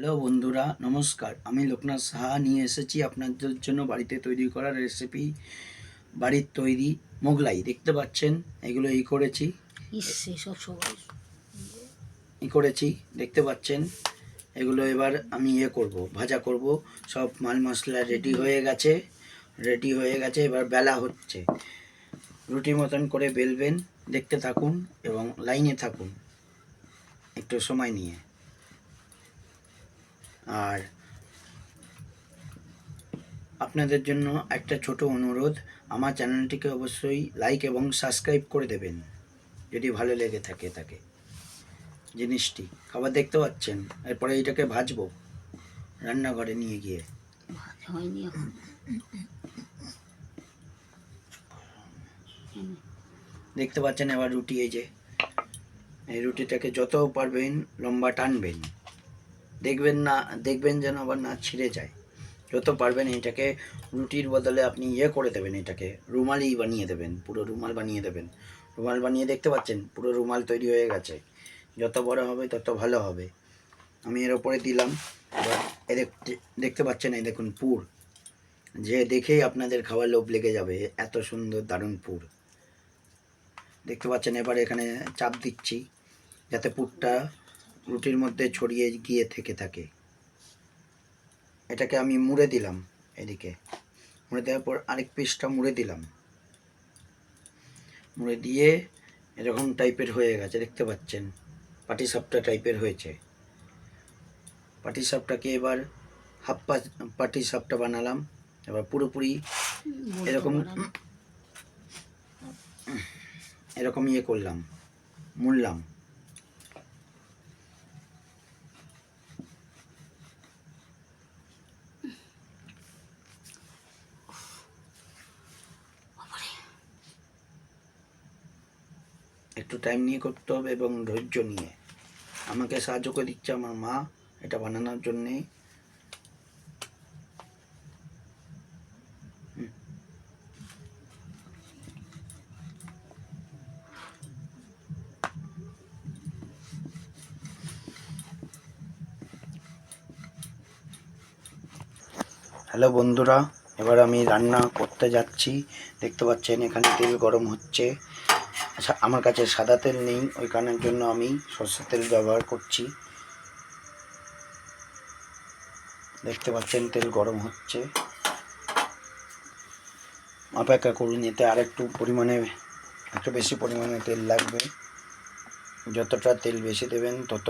Hello বন্ধুরা, নমস্কার। আমি লোকনাথ সাহা নিয়ে এসেছি আপনাদের জন্য বাড়িতে তৈরি করা রেসিপি। বাড়ির তৈরি মোগলাই দেখতে পাচ্ছেন, এগুলো করেছি দেখতে পাচ্ছেন। এগুলো এবার আমি করব, ভাজা করব। সব মাল মশলা রেডি হয়ে গেছে, এবার বেলা হচ্ছে। রুটি মতন করে বেলবেন, দেখতে থাকুন এবং লাইনে থাকুন একটু সময় নিয়ে। আর আপনাদের জন্য একটা ছোট অনুরোধ, আমার চ্যানেলটিকে অবশ্যই লাইক এবং সাবস্ক্রাইব করে দেবেন যদি ভালো লেগে থাকে তাকে। জিনিসটি খাবার দেখতে পাচ্ছেন। এরপরে এইটাকে ভাজবো রান্নাঘরে নিয়ে গিয়ে। দেখতে পাচ্ছেন এবার রুটি, এই রুটিটাকে যত পারবেন লম্বা টানবেন, দেখবেন যেন আবার না ছিঁড়ে যায়। যত পারবেন এটাকে রুটির বদলে আপনি করে দেবেন, এটাকে রুমালই বানিয়ে দেবেন, পুরো রুমাল বানিয়ে দেবেন। রুমাল বানিয়ে দেখতে পাচ্ছেন পুরো রুমাল তৈরি হয়ে গেছে। যত বড় হবে তত ভালো হবে। আমি এর ওপরে দিলাম। এবার দেখতে পাচ্ছেন, এই দেখুন পুর, যে দেখেই আপনাদের খাওয়ার লোভ লেগে যাবে, এত সুন্দর দারুণ পুর দেখতে পাচ্ছেন। এবার এখানে চাপ দিচ্ছি যাতে পুরটা রুটির মধ্যে ছড়িয়ে গিয়ে থেকে থাকে। এটাকে আমি মুড়ে দিলাম, এদিকে মুড়ে দেওয়ার পর আরেক পিসটা মুড়ে দিলাম। মুড়ে দিয়ে এরকম টাইপের হয়ে গেছে, দেখতে পাচ্ছেন পাটিসাপটা টাইপের হয়েছে। পাটিসাপটাকে এবার হাফ পাটিসাপটা বানালাম। এবার পুরোপুরি এরকম করলাম, মুড়লাম। একটু টাইম নিয়ে করতে হবে এবং ধৈর্য নিয়ে। আমাকে সাহায্য করে দিচ্ছে আমার মা এটা বানানোর জন্যে। হ্যালো বন্ধুরা, এবার আমি রান্না করতে যাচ্ছি। দেখতে পাচ্ছেন এখানে তেল গরম হচ্ছে। আমার কাছে সাদা তেল নেই, ওই কারণের জন্য আমি সরষের তেল ব্যবহার করছি। দেখতে পাচ্ছেন তেল গরম হচ্ছে। অপেক্ষা করুন, এতে একটু বেশি পরিমাণে তেল লাগবে। যতটা তেল বেশি দেবেন তত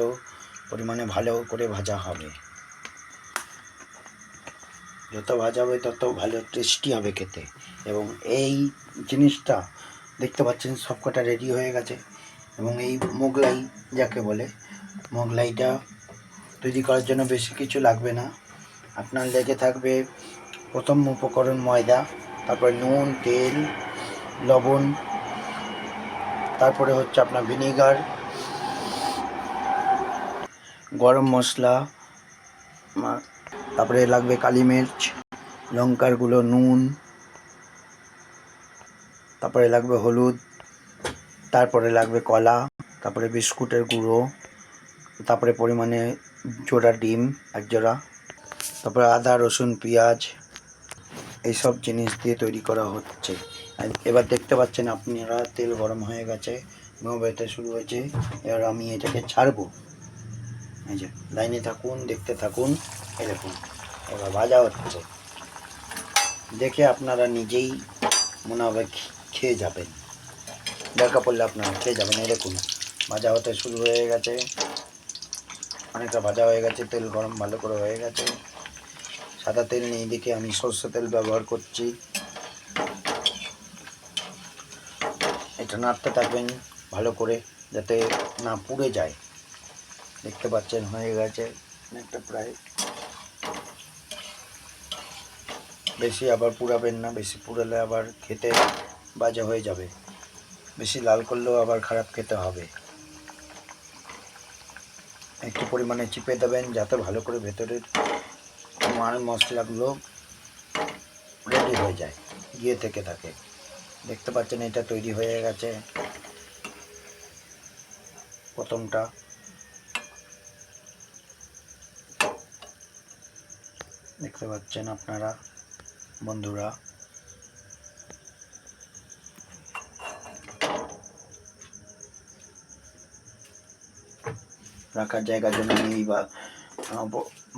পরিমাণে ভালো করে ভাজা হবে। যত ভাজা হবে তত ভালো টেস্টি হবে খেতে। এবং এই জিনিসটা দেখতে পাচ্ছেন সবকটা রেডি হয়ে গেছে। এবং এই মোগলাই যাকে বলে, মোগলাইটা তৈরি করার জন্য বেশি কিছু লাগবে না। আপনার লেগে থাকবে প্রথম উপকরণ ময়দা, তারপরে নুন, তেল, লবণ, তারপরে হচ্ছে আপনার ভিনেগার, গরম মশলা, তারপরে লাগবে কালি মির্চ, লঙ্কার গুঁড়ো, নুন, তারপরে লাগবে হলুদ, তারপরে লাগবে কলা, তারপরে বিস্কুটের গুঁড়ো, তারপরে পরিমাণে জোড়া ডিম, এক জোড়া, তারপরে আদা, রসুন, পেঁয়াজ, এইসব জিনিস দিয়ে তৈরি করা হচ্ছে। এবার দেখতে পাচ্ছেন আপনারা তেল গরম হয়ে গেছে, ধোঁয়া বেরোতে শুরু হয়েছে। এবার আমি এটাকে ছাড়বো। এই যে লাইনে থাকুন, দেখতে থাকুন। এই দেখুন এবার ভাজা হচ্ছে, দেখে আপনারা নিজেই মনে হবে খেয়ে যাবেন। দরকার পড়লে আপনারা খেয়ে যাবেন। এই দেখুন ভাজা হতে শুরু হয়ে গেছে, অনেকটা ভাজা হয়ে গেছে, তেল গরম ভালো করে হয়ে গেছে। সাদা তেল নেই দেখে আমি সরষে তেল ব্যবহার করছি। এটা নাড়তে থাকবেন ভালো করে যাতে না পুড়ে যায়। দেখতে পাচ্ছেন হয়ে গেছে অনেকটা প্রায়। বেশি আবার পুড়াবেন না, বেশি পুড়ালে আবার খেতে বাজে হয়ে যাবে। বেশি লাল করলেও আবার খারাপ খেতে হবে। একটু পরিমাণে চিপে দেবেন যাতে ভালো করে ভেতরের মাল মশলাগুলো রেডি হয়ে যায়, গিয়ে থেকে থাকে। দেখতে পাচ্ছেন এটা তৈরি হয়ে গেছে প্রথমটা। দেখতে পাচ্ছেন আপনারা বন্ধুরা। রাখার জায়গার জন্য আমি এই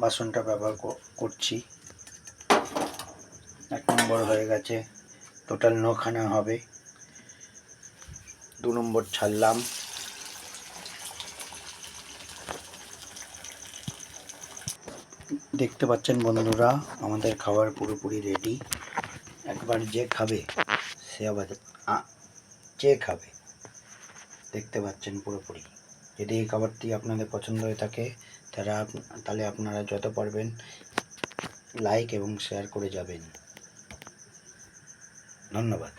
বাসনটা ব্যবহার করছি। 1 নম্বর হয়ে গেছে, টোটাল 9খানা হবে। 2 নম্বর ছাড়লাম। দেখতে পাচ্ছেন বন্ধুরা, আমাদের খাবার পুরোপুরি রেডি। একবার যে খাবে সে আবার চেয়ে খাবে। দেখতে পাচ্ছেন পুরোপুরি। যদি এই খাবারটি আপনাদের পছন্দ হয়ে থাকে তাহলে আপনারা যত পারবেন লাইক এবং শেয়ার করে যাবেন। ধন্যবাদ।